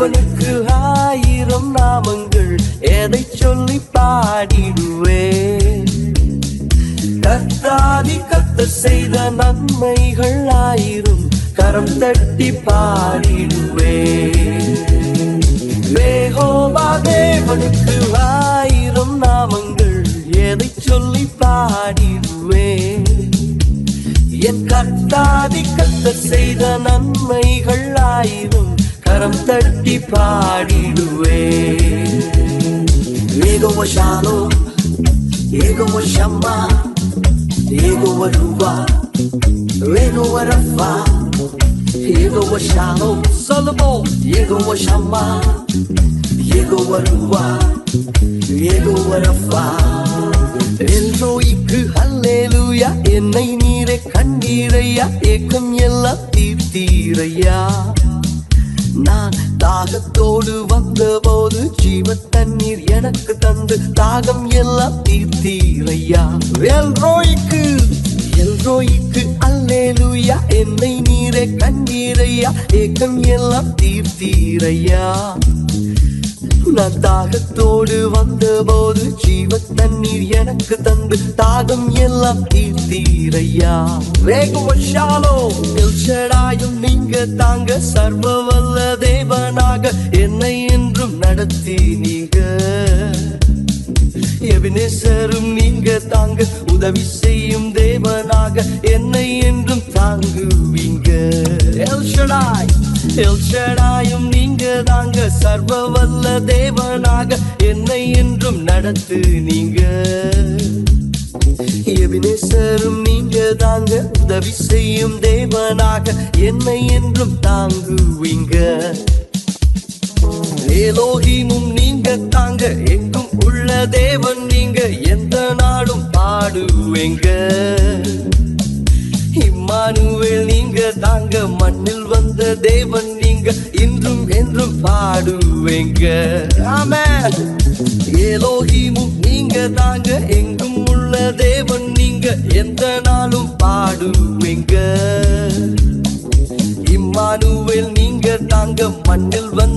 தேவனுக்கு 1000 நாமங்கள் எதை சொல்லி பாடிடுவேன். கர்த்தாதி கர்த்தர் செய்த நன்மைகள் 1000 கரம் தட்டி பாடிடுவேன். யெகோவா தேவனுக்கு 1000 நாமங்கள் எதை சொல்லி பாடிடுவேன். என் கர்த்தாதி கர்த்தர் செய்த நன்மைகள் 1000 கரம் தட்டி பாடிடுவேன். யெகோவா ஷாலோம், யெகோவா ஷம்மா, யெகோவா ரூவா, யெகோவா ரஃபா, யெகோவா ஷாலோம். சொல்லுவோம், யெகோவா ஷம்மா, யெகோவா ரூவா, யெகோவா ரஃபா. எல்ரோய்க்கு அல்லேலூயா, என்னை நீரே கண்டீரையா, ஏக்கம் எல்லாம் தீர்த்தீரையா. நான் தாகத்தோடு வந்த போது ஜீவ தண்ணீர் எனக்கு தந்து தாகம் எல்லாம் தீர்த்தீரையா. எல்ரோய்க்கு அல்லேலூயா, என்னை நீரே கண்டீரையா, ஏக்கம் எல்லாம் தீர்த்தீரையா. நான் தாகத்தோடு வந்த போது ஜீவ தண்ணீர் எனக்கு தந்து தாகம் எல்லாம் தீர்த்தீரையா. யெகோவா ஷாலோம், எல்ஷடாயும் நீங்க தாங்க, சர்வ வல்ல தேவனாக என்னை என்றும் நடத்தி நீங்க. எபினேசரும் நீங்க தாங்க, உதவி செய்யும் தேவனாக என்னை என்றும் தாங்குவீங்க. எல்ஷடாயும் நீங்க தாங்க, சர்வ வல்ல தேவனாக என்னை என்றும் நடத்து நீங்க. எபினேசரும் நீங்க தாங்க, உதவி செய்யும் தேவனாக என்னை என்றும் தாங்குவீங்க. எலோஹிமும் நீங்க தாங்க, எங்கும் உள்ள தேவன் நீங்க, எந்த நாடும் பாடுவேங்க. இம்மானுவேல் நீங்க தாங்க, மண்ணில் வந்த தேவன் நீங்க, இன்றும் என்றும் பாடுவேங்க. ஆமென். எலோஹிமும் நீங்க தாங்க, எங்கும் உள்ள தேவன் நீங்க, எந்த நாளும் பாடுவேங்க. இம்மானுவேல் நீங்க தாங்க, மண்ணில் வந்த